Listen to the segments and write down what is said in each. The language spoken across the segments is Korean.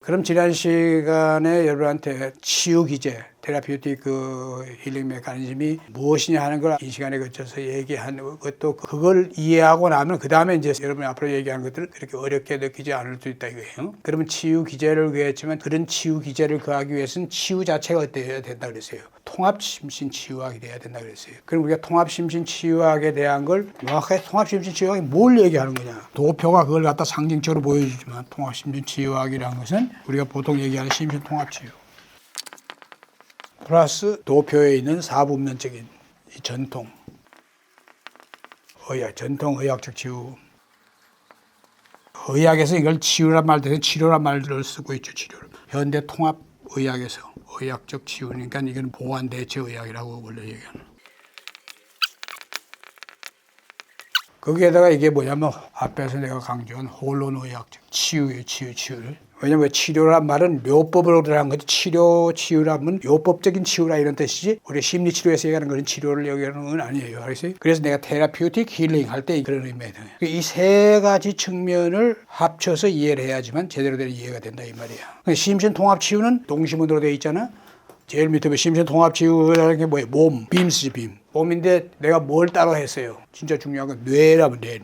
그럼 지난 시간에 여러분한테 치유 기제, 테라피우틱 힐링 메커니즘이 무엇이냐 하는 걸 이 시간에 거쳐서 얘기한 것도 그걸 이해하고 나면 그 다음에 이제 여러분이 앞으로 얘기하는 것들을 그렇게 어렵게 느끼지 않을 수 있다 이거예요. 그러면 치유 기제를 구했지만 그런 치유 기제를 구하기 위해서는 치유 자체가 어때야 된다 그랬어요. 통합심신 치유학이 돼야 된다 그랬어요. 그럼 우리가 통합심신 치유학에 대한 걸 명확하게 통합심신 치유학이 뭘 얘기하는 거냐. 도표가 그걸 갖다 상징적으로 보여주지만 통합심신 치유학이라는 것은 우리가 보통 얘기하는 심신 통합치유 플러스 도표에 있는 사분면적인 이 전통 의학, 전통 의학적 치유. 의학에서 이걸 치유란 말 대신 치료란 말을 쓰고 있죠. 치료를. 현대 통합 의학에서 의학적 치유니까 이건 보완 대체 의학이라고 원래 얘기하는. 거기에다가 이게 뭐냐면 앞에서 내가 강조한 혼론 의학적 치유예요. 치유를. 왜냐면 치료란 말은 묘법으로 들어간 거지. 치유라면 묘법적인 치유라 이런 뜻이지. 우리 심리치료에서 얘기하는 그런 치료를 얘기하는 건 아니에요. 알겠어요? 그래서 내가 테라피우틱 힐링 할 때 그런 의미예요. 이 세 가지 측면을 합쳐서 이해를 해야지만 제대로 된 이해가 된다 이 말이야. 심신통합치유는 동시문으로 되어 있잖아. 제일 밑에 심신통합치유라는 게 뭐예요? 빔스지 빔. 몸인데 내가 뭘 따로 했어요. 진짜 중요한 건 뇌라면 뇌.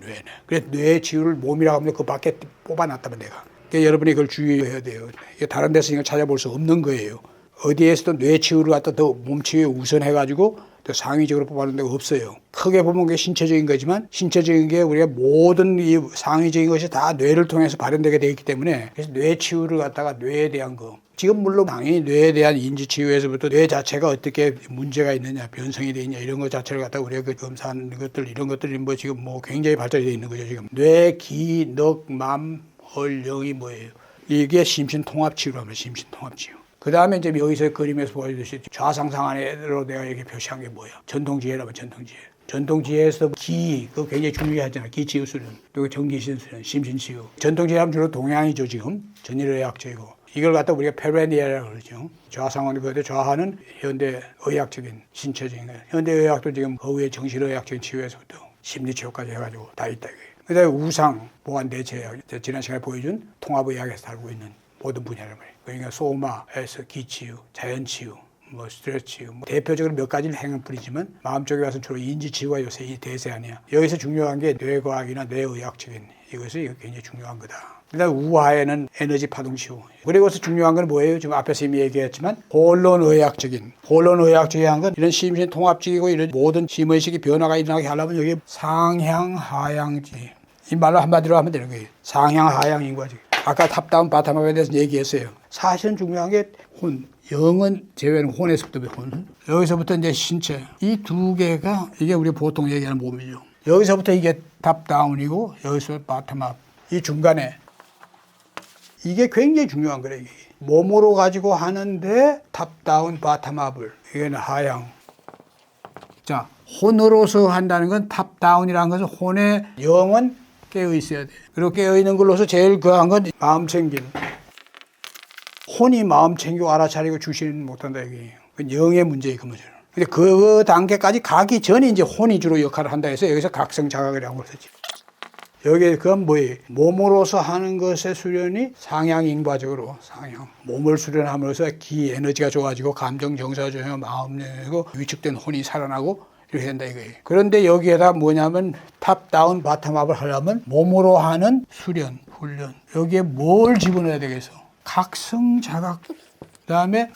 그래서 뇌 치유를 몸이라고 하면 그 밖에 뽑아놨다면 내가. 그러니까 여러분이 그걸 주의해야 돼요. 이게 다른 데서 이걸 찾아볼 수 없는 거예요. 어디에서도 뇌 치유를 갖다 더 몸 치유에 우선해가지고 또 상위적으로 뽑아놓은 데가 없어요. 크게 보면 그게 신체적인 거지만 신체적인 게 우리가 모든 이 상위적인 것이 다 뇌를 통해서 발현되게 되어 있기 때문에 그래서 뇌 치유를 갖다가 뇌에 대한 거. 지금 물론 당연히 뇌에 대한 인지 치유에서부터 뇌 자체가 어떻게 문제가 있느냐, 변성이 되어 있냐 이런 것 자체를 갖다가 우리가 그 검사하는 것들 이런 것들이 뭐 지금 뭐 굉장히 발달이 되어 있는 거죠 지금. 뇌, 기, 넉, 맘, 헐, 영이 뭐예요? 이게 심신통합치유라면 심신통합치유. 그 다음에 이제 여기서 그림에서 보여주듯이 좌상상하로 내가 이렇게 표시한 게 뭐야? 전통지혜라면 전통지혜. 전통지혜에서 기, 그거 굉장히 중요하잖아. 기치유수련. 그리고 정기신수련, 심신치유. 전통지혜하면 주로 동양이죠, 지금. 전일의학적이고. 이걸 갖다 우리가 페르니아라고 그러죠. 좌상은 그런데 좌하는 현대 의학적인 신체적인 거예요. 현대 의학도 지금 그 위에 정신의학적인 치유에서부터 심리치유까지 해가지고 다 있다 이거예요. 그 다음에 우상, 보완대체의학. 지난 시간에 보여준 통합의학에서 다루고 있는 모든 분야를 말이에요. 그러니까 소마에서 기치유, 자연치유, 뭐 스트레스치유, 뭐 대표적으로 몇 가지를 행할 뿐이지만 마음 쪽에 와서 주로 인지치유가 요새 이 대세 아니야. 여기서 중요한 게 뇌과학이나 뇌의학적인 이것이 굉장히 중요한 거다. 그다음 우하에는 에너지 파동치유. 그리고서 중요한 건 뭐예요? 지금 앞에서 이미 얘기했지만 혼론의학적인 건 이런 심신통합적이고 이런 모든 심의식의 변화가 일어나게 하려면 여기 상향하향지. 이 말로 한마디로 하면 되는 거예요. 상향하향인 거지. 아까 탑다운 바텀업에 대해서 얘기했어요. 사실은 중요한 게 혼, 영은 제외는 혼에서부터 혼. 여기서부터 이제 신체. 이 두 개가 이게 우리 보통 얘기하는 몸이죠. 여기서부터 이게 탑다운이고 여기서 바텀업. 이 중간에 이게 굉장히 중요한 거래요. 이게. 몸으로 가지고 하는데 탑다운 바텀업을 이게는 하향. 자, 혼으로서 한다는 건 탑다운이라는 것은 혼의 영은 깨어 있어야 돼. 그리고 깨어 있는 걸로서 제일 귀한 건 마음 챙김. 혼이 마음 챙기고 알아차리고 주시는 못한다 이게요. 그 영의 문제예요, 그 문제는. 근데 그 단계까지 가기 전에 이제 혼이 주로 역할을 한다 해서 여기서 각성자각이라고 그러지. 여기 그건 뭐예요? 몸으로서 하는 것의 수련이 상향인과적으로 상향. 몸을 수련함으로써 기 에너지가 좋아지고 감정 정서가 좋아지고 마음 내고 위축된 혼이 살아나고 이렇게 된다 이거예요. 그런데 여기에다 뭐냐면 탑다운 바텀업을 하려면 몸으로 하는 수련, 훈련. 여기에 뭘 집어넣어야 되겠어? 각성자각. 그다음에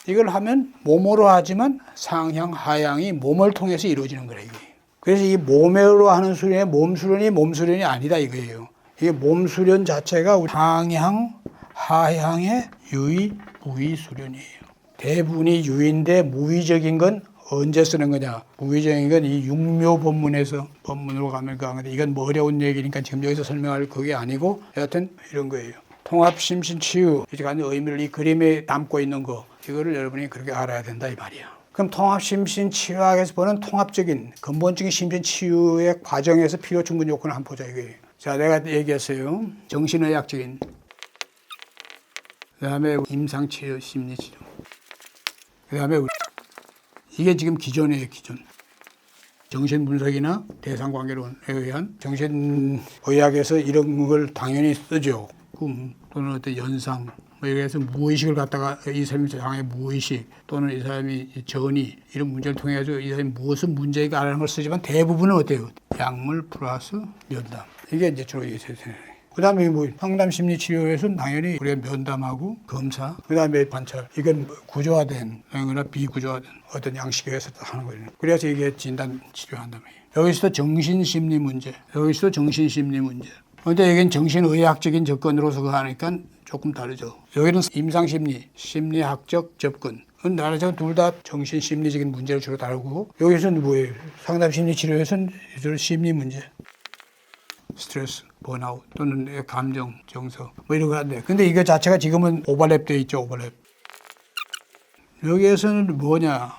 이걸 하면 몸으로 하지만 상향, 하향이 몸을 통해서 이루어지는 거래 이게. 그래서 이 몸으로 하는 수련이 몸 수련이 아니다 이거예요. 이게 몸 수련 자체가 상향, 하향의 유의, 무의 수련이에요. 대부분이 유의인데 무의적인 건 언제 쓰는 거냐? 무의적인 건 이 육묘 법문으로 가면 가는데 이건 뭐 어려운 얘기니까 지금 여기서 설명할 그게 아니고 여하튼 이런 거예요. 통합심신치유 이제 가는 의미를 이 그림에 담고 있는 거 이거를 여러분이 그렇게 알아야 된다 이 말이야. 그럼 통합심신치유학에서 보는 통합적인 근본적인 심신치유의 과정에서 필요 충분 요건을 한번 보자 이거예요. 자, 내가 얘기했어요. 정신의학적인 그다음에 임상치료, 심리치료 그다음에 이게 지금 기존이에요, 기존. 정신분석이나 대상관계론에 의한 정신의학에서 이런 걸 당연히 쓰죠. 꿈 또는 어떤 연상 뭐 이렇게 해서 무의식을 갖다가 이 사람이 장애 무의식 또는 이 사람이 전이 이런 문제를 통해 가지고 이 사람이 무엇은 문제인가라는 걸 쓰지만 대부분은 어때요? 약물 플러스 면담 이게 이제 주로 이게 되세요. 그다음에 뭐 상담 심리 치료에서는 당연히 우리가 면담하고 검사, 그다음에 관찰 이건 구조화된 거나 비구조화된 어떤 양식에 의해서 하는 거예요. 그래서 이게 진단 치료한다며. 여기서도 정신 심리 문제, 여기서도 정신 심리 문제. 그런데 이건 정신의학적인 접근으로서 하니까 조금 다르죠. 여기는 임상심리, 심리학적 접근. 나라죠. 둘 다 정신 심리적인 문제를 주로 다루고 여기서는 뭐예요? 상담 심리 치료에서는 주로 심리 문제. 스트레스, 번아웃 또는 감정, 정서 뭐 이런 거 한데 근데 이거 자체가 지금은 오버랩되어 있죠. 오버랩. 여기에서는 뭐냐?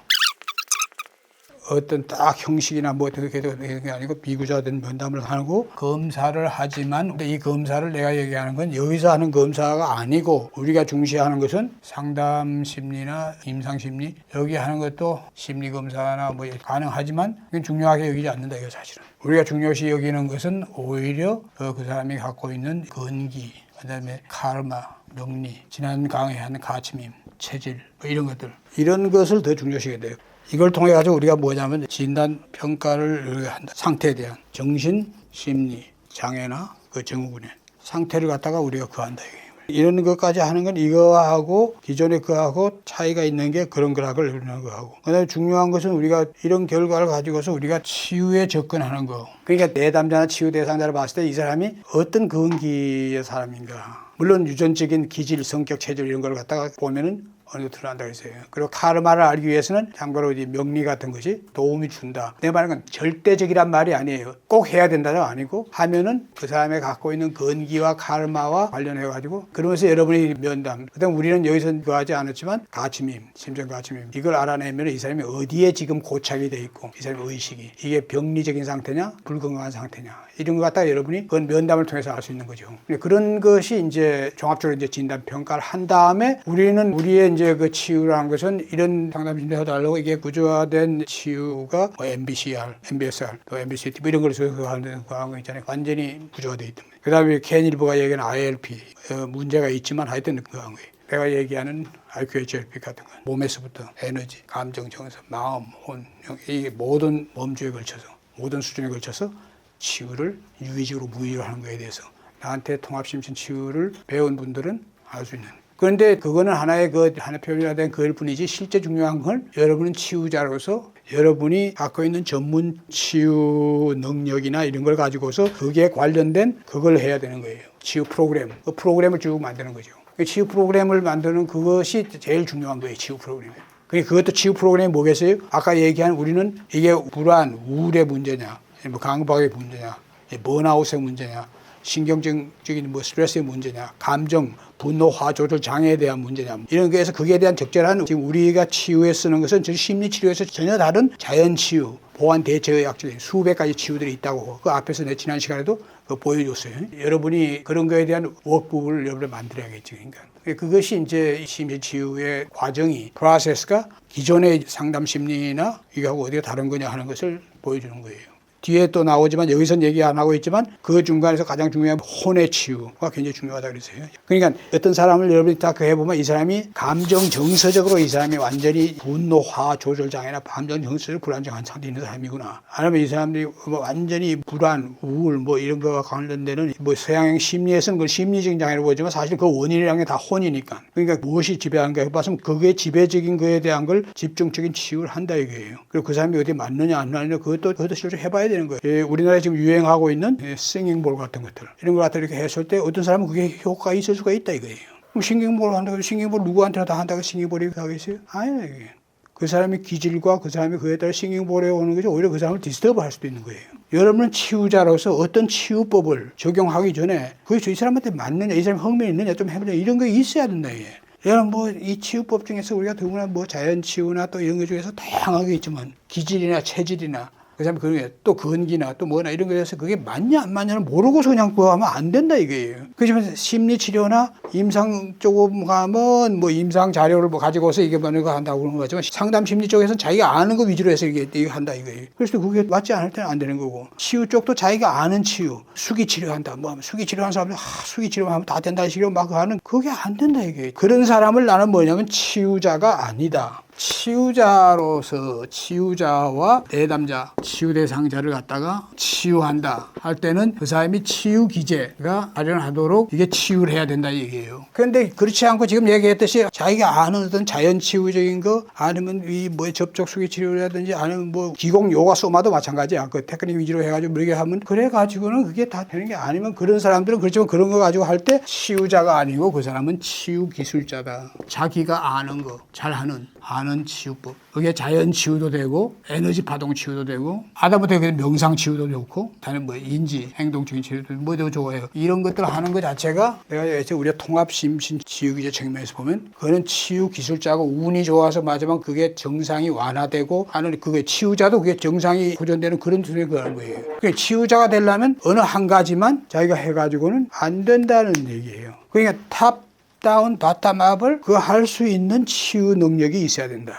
어떤 딱 형식이나 뭐 어떻게 되는 게 아니고 비구조화된 면담을 하고 검사를 하지만 근데 이 검사를 내가 얘기하는 건 여기서 하는 검사가 아니고 우리가 중시하는 것은 상담 심리나 임상 심리 여기 하는 것도 심리 검사나 뭐 가능하지만 그건 중요하게 여기지 않는다 이거 사실은. 우리가 중요시 여기는 것은 오히려 그 사람이 갖고 있는 건기, 그다음에 카르마, 명리, 지난 강의한 가치밈, 체질 뭐 이런 것들 이런 것을 더 중요시하게 돼요. 이걸 통해 가지고 우리가 뭐냐면 진단 평가를 한다. 상태에 대한 정신, 심리, 장애나 그 증후군의 상태를 갖다가 우리가 그한다 이거예요. 이런 것까지 하는 건 이거하고 기존의 거하고 차이가 있는 게 그런 거라고 이러는 거하고. 그다음에 중요한 것은 우리가 이런 결과를 가지고서 우리가 치유에 접근하는 거. 그러니까 내담자나 치유 대상자를 봤을 때 이 사람이 어떤 근기의 사람인가. 물론 유전적인 기질, 성격, 체질 이런 걸 갖다가 보면은 어느 정도 드러난다 그랬어요. 그리고 카르마를 알기 위해서는 참고로 명리 같은 것이 도움이 준다. 내 말은 건 절대적이란 말이 아니에요. 꼭 해야 된다는 아니고 하면은 그 사람이 갖고 있는 건기와 카르마와 관련해가지고 그러면서 여러분이 면담. 그다음 우리는 여기서 그거 하지 않았지만 가치밈, 심정 가치밈 이걸 알아내면 이 사람이 어디에 지금 고착이 돼 있고 이 사람의 의식이 이게 병리적인 상태냐 불건강한 상태냐 이런 거 갖다가 여러분이 그건 면담을 통해서 알 수 있는 거죠. 그런 것이 이제 종합적으로 이제 진단 평가를 한 다음에 우리는 우리의 이제 그 치유라는 것은 이런 상담 심리를 해달라고 이게 구조화된 치유가 뭐 MBCR, MBSR, 또 MBCT 뭐 이런 걸 하는 거 있잖아요. 완전히 구조화되어 있던 거예요. 그 다음에 켄일보가 얘기하는 ILP 문제가 있지만 하여튼 그거 한 거예요. 내가 얘기하는 IQHLP 같은 건 몸에서부터 에너지, 감정, 정서, 마음, 혼 이게 모든 범주에 걸쳐서 모든 수준에 걸쳐서 치유를 유의적으로 무의적으로 하는 거에 대해서 나한테 통합심신 치유를 배운 분들은 알 수 있는. 그런데 그거는 하나의 하나 표현화된 그일 뿐이지 실제 중요한 건 여러분은 치유자로서 여러분이 갖고 있는 전문 치유 능력이나 이런 걸 가지고서 그게 관련된 그걸 해야 되는 거예요. 치유 프로그램. 그 프로그램을 쭉 만드는 거죠. 치유 프로그램을 만드는 그것이 제일 중요한 거예요. 치유 프로그램. 그것도 치유 프로그램이 뭐겠어요? 아까 얘기한 우리는 이게 불안, 우울의 문제냐, 뭐 강박의 문제냐, 번아웃의 문제냐, 신경적인 뭐 스트레스의 문제냐, 감정, 분노, 화 조절 장애에 대한 문제냐 이런 거에서 그에 대한 적절한 지금 우리가 치유에 쓰는 것은 저 심리 치료에서 전혀 다른 자연 치유, 보완 대체의학적인 수백 가지 치유들이 있다고 그 앞에서 내 지난 시간에도 보여줬어요. 여러분이 그런 거에 대한 워크북을 여러분이 만들어야겠죠. 그러니까 그것이 이제 심리 치유의 과정이 프로세스가 기존의 상담 심리나 이거하고 어디가 다른 거냐 하는 것을 보여주는 거예요. 뒤에 또 나오지만 여기서는 얘기 안 하고 있지만 그 중간에서 가장 중요한 혼의 치유가 굉장히 중요하다고 그랬어요. 그러니까 어떤 사람을 여러분이 딱 해보면 이 사람이 감정 정서적으로 이 사람이 완전히 분노, 화, 조절 장애나 감정 정서적 불안정한 상태에 있는 사람이구나. 아니면 이 사람들이 뭐 완전히 불안, 우울 뭐 이런 거와 관련되는 뭐 서양형 심리에서는 그걸 심리적인 장애로 보지만 사실 그 원인이라는 게 다 혼이니까. 그러니까 무엇이 지배하는가 해봤으면 그게 지배적인 거에 대한 걸 집중적인 치유를 한다 이거예요. 그리고 그 사람이 어디 맞느냐 안 맞느냐 그것도 실제로 해봐야 되는 거예요. 우리나라에 지금 유행하고 있는 싱잉볼 같은 것들 이런 거 갖다 이렇게 했을 때 어떤 사람은 그게 효과가 있을 수가 있다 이거예요. 그럼 싱잉볼 한다고 싱잉볼 누구한테나 다 한다고 싱잉볼이 하겠어요? 아니에요. 이게. 그 사람의 기질과 그 사람이 그에 따라 싱잉볼에 오는 거죠. 오히려 그 사람을 디스터브 할 수도 있는 거예요. 여러분은 치유자로서 어떤 치유법을 적용하기 전에 그게 이 사람한테 맞느냐, 이 사람이 흥미 있느냐, 좀 해보냐 이런 거 있어야 된다 이게. 여러분 뭐 이 치유법 중에서 우리가 더구나 뭐 자연 치유나 또 이런 것 중에서 다양하게 있지만 기질이나 체질이나 그 다음에 그게 또 근기나 또 뭐나 이런 거에 대해서 그게 맞냐 안 맞냐를 모르고서 그냥 그거 하면 안 된다 이거예요. 그렇지만 심리치료나 임상 쪽으로 가면 뭐 임상 자료를 뭐 가지고서 이게 뭐는 거 한다고 그러는 거지만 상담 심리 쪽에서는 자기가 아는 거 위주로 해서 이게 한다 이거예요. 그래서 그게 맞지 않을 때는 안 되는 거고, 치유 쪽도 자기가 아는 치유, 수기 치료한다 뭐 하면 수기 치료하는 사람들 수기 치료하면 다 된다 식으로 막 하는 그게 안 된다 이게. 그런 사람을 나는 뭐냐면 치유자가 아니다. 치유자로서 치유자와 내담자, 치유 대상자를 갖다가 치유한다 할 때는 그 사람이 치유 기제가 마련하도록 이게 치유를 해야 된다 얘기예요. 그런데 그렇지 않고 지금 얘기했듯이 자기가 아는 어떤 자연 치유적인 거 아니면 이 뭐 접촉 수기 치료라든지 아니면 뭐 기공 요가 소마도 마찬가지야. 그 테크닉 위주로 해가지고 그렇게 하면 그래 가지고는 그게 다 되는 게 아니면 그런 사람들은 그렇지만 그런 거 가지고 할 때 치유자가 아니고 그 사람은 치유 기술자다. 자기가 아는 거 잘하는 아는 치유법. 그게 자연 치유도 되고 에너지 파동 치유도 되고 하다못해 명상 치유도 좋고 다른 뭐 인지 행동적인 치유도 뭐도 좋아해요. 이런 것들 하는 것 자체가 내가 우리가 통합 심신 치유기제 측면에서 보면 그거는 치유 기술자고 운이 좋아서 맞으면 그게 정상이 완화되고 하는 그게 치유자도 그게 정상이 보존되는 그런 수준의 거라는 거예요. 그러니까 치유자가 되려면 어느 한 가지만 자기가 해가지고는 안 된다는 얘기예요. 그러니까 탑 다운 바텀업을 그 할 수 있는 치유 능력이 있어야 된다.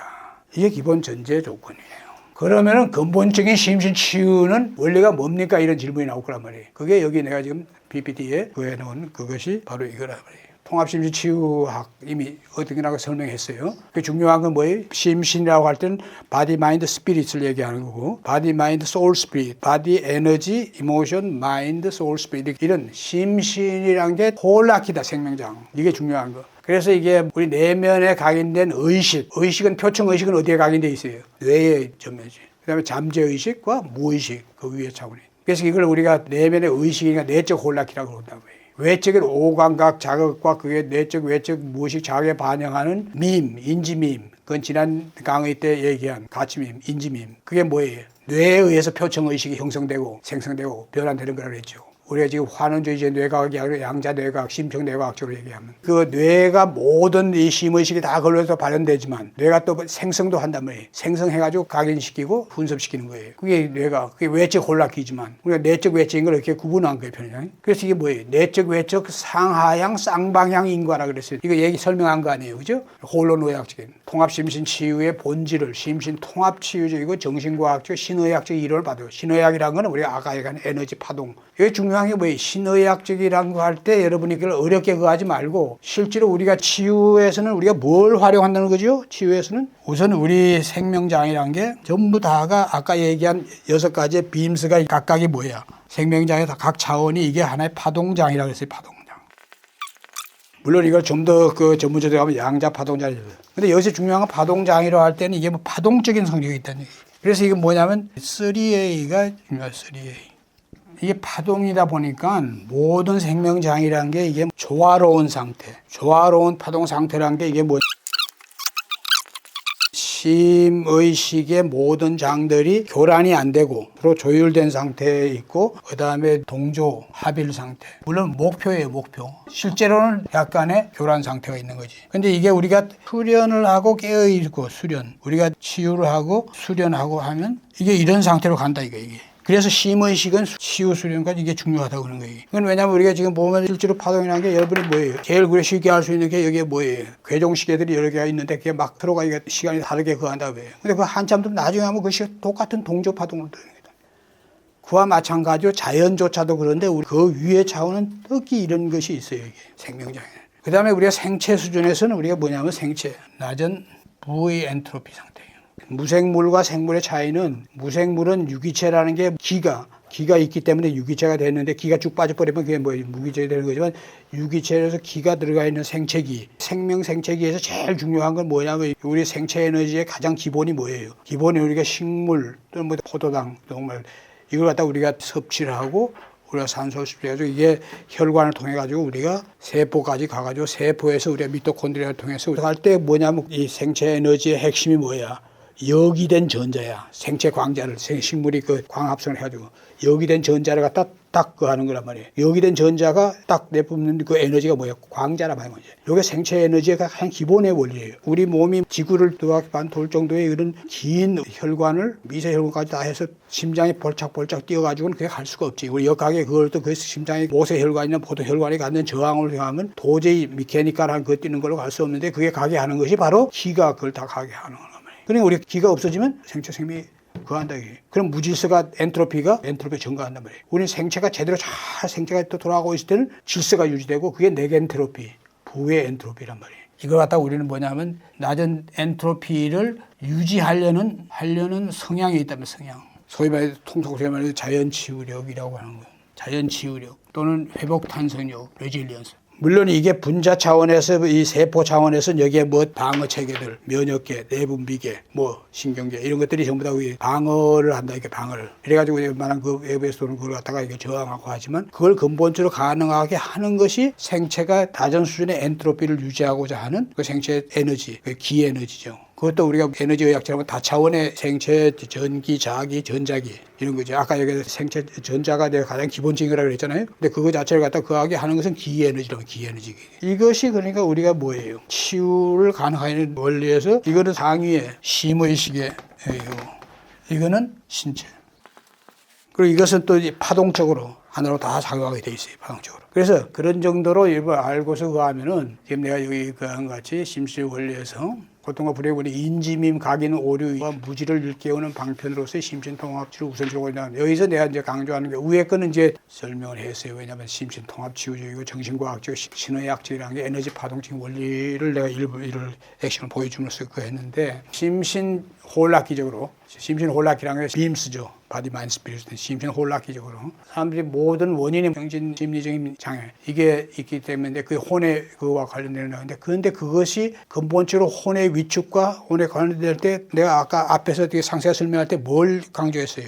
이게 기본 전제 조건이에요. 그러면은 근본적인 심신 치유는 원리가 뭡니까? 이런 질문이 나올 거란 말이에요. 그게 여기 내가 지금 PPT에 구해 놓은 그것이 바로 이거란 말이에요. 통합심신 치유학 이미 어떻게나가 설명했어요. 그 중요한 건 뭐예요? 심신이라고 할 때는 바디, 마인드, 스피릿을 얘기하는 거고, 바디, 마인드, 소울, 스피릿, 바디, 에너지, 이모션, 마인드, 소울, 스피릿, 이런 심신이란 게 홀라키다 생명장. 이게 중요한 거. 그래서 이게 우리 내면에 각인된 의식은 표층의식은 어디에 각인돼 있어요? 뇌에 점이지. 그다음에 잠재의식과 무의식 그 위에 차원이. 그래서 이걸 우리가 내면의 의식이니까 내적 홀라키라고 그런다고 해요. 외적인 오감각 자극과 그게 내적 외적 무의식 자극에 반영하는 인지밈. 그건 지난 강의 때 얘기한 가치밈, 인지밈. 그게 뭐예요? 뇌에 의해서 표층의식이 형성되고 생성되고 변환되는 거라고 했죠. 우리가 지금 환원주의제 뇌과학이 아니라 양자 뇌과학, 심평 뇌과학적으로 얘기하면 그 뇌가 모든 이 심의식이 다 걸려서 발현되지만 뇌가 또 생성도 한단 말이에요. 생성해가지고 각인시키고 분석시키는 거예요. 그게 뇌가 그게 외적 홀라키지만 우리가 내적 외적인 걸 이렇게 구분한 거예요, 편의상. 그래서 이게 뭐예요? 내적 외적 상하향 쌍방향 인과라 그랬어요. 이거 얘기 설명한 거 아니에요, 그죠? 홀로노약적인 통합심신 치유의 본질을 심신 통합치유적이고 정신과학적, 신의학적 이론을 받아요. 신의학이라는 건 우리가 아까 얘기한 에너지 파동. 이게 중요한 게 뭐예요? 신의학적이라는 거 할 때 여러분이 그걸 어렵게 그하지 말고 실제로 우리가 치유에서는 우리가 뭘 활용한다는 거죠? 치유에서는 우선 우리 생명장이라는 게 전부 다가 아까 얘기한 6가지의 빔스가 각각이 뭐야? 생명장의 각 차원이 이게 하나의 파동장이라고 했어요. 파동장. 물론 이걸 좀 더 그 전문적으로 하면 양자 파동장이죠. 근데 여기서 중요한 건 파동장이라고 할 때는 이게 뭐 파동적인 성격이 있다는 얘기예요. 그래서 이게 뭐냐면 3A가 중요해요. 3A. 이게 파동이다 보니까 모든 생명장이라는 게 이게 조화로운 상태, 조화로운 파동 상태라는 게 이게 뭐 심의식의 모든 장들이 교란이 안 되고 서로 조율된 상태에 있고 그 다음에 동조, 합일 상태. 물론 목표예요, 목표. 실제로는 약간의 교란 상태가 있는 거지. 근데 이게 우리가 수련을 하고 깨어있고 수련. 우리가 치유를 하고 수련하고 하면 이게 이런 상태로 간다 이게. 그래서 심의식은 치유 수련까지 이게 중요하다고 그러는 거예요. 그건 왜냐하면 우리가 지금 보면 실제로 파동이라는 게 여러분이 뭐예요? 제일 그래 쉽게 할 수 있는 게 여기에 뭐예요? 괴종시계들이 여러 개가 있는데 그게 막 서로가 이게 시간이 다르게 그한다고 해요. 근데 그 한참 좀 나중에 하면 그것이 똑같은 동조 파동으로 됩니다. 그와 마찬가지로 자연조차도 그런데 우리 그 위에 차오는 특히 이런 것이 있어요. 이게 생명장애. 그 다음에 우리가 생체 수준에서는 우리가 뭐냐면 생체, 낮은 부의 엔트로피 상태예요. 무생물과 생물의 차이는 무생물은 유기체라는 게 기가 있기 때문에 유기체가 되는데 기가 쭉 빠져버리면 그게 뭐 무기체가 되는 거지만 유기체에서 기가 들어가 있는 생체기, 생명 생체기에서 제일 중요한 건 뭐냐면 우리 생체 에너지의 가장 기본이 뭐예요? 기본이 우리가 식물 또는 뭐 포도당 정말 이걸 갖다 우리가 섭취를 하고 우리가 산소를 섭취해가지고 이게 혈관을 통해 가지고 우리가 세포까지 가가지고 세포에서 우리가 미토콘드리아를 통해서 할 때 뭐냐면 이 생체 에너지의 핵심이 뭐야? 여기된 전자야. 생체 광자를 식물이 그 광합성을 해가지고 여기된 전자를 갖다 딱 그 하는 거란 말이에요. 여기된 전자가 딱 내뿜는 그 에너지가 뭐야? 광자란 말이에요. 이게 생체 에너지의 가장 기본의 원리예요. 우리 몸이 지구를 두 바퀴 반 돌 정도의 이런 긴 혈관을 미세 혈관까지 다 해서 심장이 볼짝볼짝 뛰어가지고는 그게 갈 수가 없지. 우리 역학에 그걸 또 그 심장이 모세 혈관이나 보도 혈관이 갖는 저항을 행하면 도저히 미케니컬한 그 뛰는 걸로 갈 수 없는데 그게 가게 하는 것이 바로 기가 그걸 다 가게 하는 거란 말이에요. 그러니까 우리 기가 없어지면 생체 생명이 그한다 이게. 그럼 무질서가 엔트로피가 증가한단 말이에요. 우리는 생체가 제대로 잘 생체가 또 돌아가고 있을 때는 질서가 유지되고 그게 네겐트로피, 부의 엔트로피란 말이에요. 이걸 갖다 우리는 뭐냐면 낮은 엔트로피를 유지하려는 성향이 있다면 성향. 소위 말해 통속적으로 말해서 자연치유력이라고 하는 거예요. 자연치유력 또는 회복탄성력, 레질리언스. 물론 이게 분자 차원에서 이 세포 차원에서 여기에 뭐 방어 체계들, 면역계, 내분비계, 뭐 신경계 이런 것들이 전부 다 방어를 한다 이게 방어를. 그래가지고 웬만한 그 외부에서 도는 그걸 갖다가 이게 저항하고 하지만 그걸 근본적으로 가능하게 하는 것이 생체가 낮은 수준의 엔트로피를 유지하고자 하는 그 생체 에너지, 그 기에너지죠. 그것도 우리가 에너지 의학처럼 다차원의 생체, 전기, 자기, 전자기 이런 거죠. 아까 여기서 생체 전자가 내가 가장 기본적인 거라고 그랬잖아요. 근데 그거 자체를 갖다 그하게 하는 것은 기에너지라고 기에너지. 이것이 그러니까 우리가 뭐예요? 치유를 가능하는 원리에서 이거는 상위의 심의식의 이거는 신체. 그리고 이것은 또 파동적으로 하나로 다 작용하게 돼 있어요. 파동적으로. 그래서 그런 정도로 이걸 알고서 그 하면은 지금 내가 여기 그한 같이 심실 원리에서 고통과 불행의 인지밈 각인 오류와 무지를 일깨우는 방편으로서의 심신통합치료 우선적으로 여기서 내가 이제 강조하는 게 위에 거는 이제 설명을 했어요. 왜냐하면 심신통합치유적이고 정신과학적, 신의학적이라는 게 에너지 파동적인 원리를 내가 이를 액션을 보여주면서 그 했는데 심신혼락기적으로 심신혼락기라는 게 빔스죠. 바디 마인드 스피릿 심신혼락기적으로 사람들이 모든 원인이 정신 심리적인 장애 이게 있기 때문에 그 혼의 그와 관련되는 건데 그런데 그것이 근본적으로 혼의 위축과 혼에 관련될 때 내가 아까 앞에서 되게 상세히 설명할 때 뭘 강조했어요?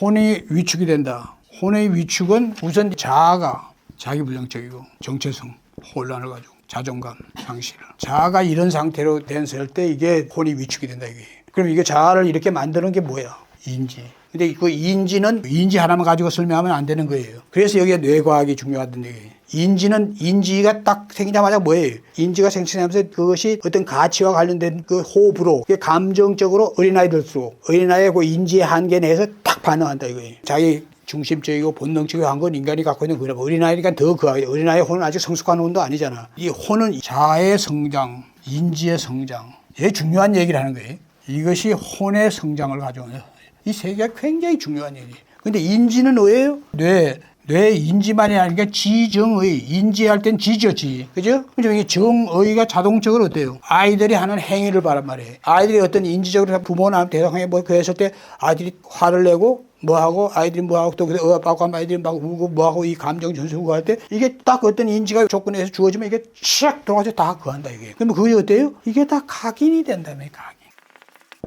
혼이 위축이 된다. 혼의 위축은 우선 자아가 자기불량적이고 정체성 혼란을 가지고 자존감 상실 자아가 이런 상태로 됐을 때 이게 혼이 위축이 된다 이게. 그럼 이게 자아를 이렇게 만드는 게 뭐야? 인지. 근데 그 인지는 인지 하나만 가지고 설명하면 안 되는 거예요. 그래서 여기에 뇌과학이 중요하던 얘기예요. 인지가 딱 생기자마자 뭐예요? 인지가 생기면서 그것이 어떤 가치와 관련된 그 호불호, 감정적으로 어린아이의 그 인지의 한계 내에서 딱 반응한다 이거예요. 자기 중심적이고 본능적이고 한 건 인간이 갖고 있는 거라고. 어린아이니까 더 그하게. 어린아이의 혼은 아직 성숙한 혼도 아니잖아. 이 혼은 자아의 성장, 인지의 성장. 이게 중요한 얘기를 하는 거예요. 이것이 혼의 성장을 가져오는 이 세 개가 굉장히 중요한 얘기예요. 근데 인지는 뭐예요? 뇌 인지만이 아니라 지정의. 인지할 땐 지죠. 그죠? 그죠? 이게 정의가 자동적으로 어때요? 아이들이 하는 행위를 바란 말이에요. 아이들이 어떤 인지적으로 부모나 대상에 뭐 그랬을 때 아이들이 화를 내고 뭐하고 아이들이 뭐하고 또 빠고 하면 아이들이 막 울고 뭐하고 이 감정 전수고 할 때 이게 딱 어떤 인지가 조건에서 주어지면 이게 샥 들어가서 다 그한다 이게. 그러면 그게 어때요? 이게 다 각인이 된다며 각인.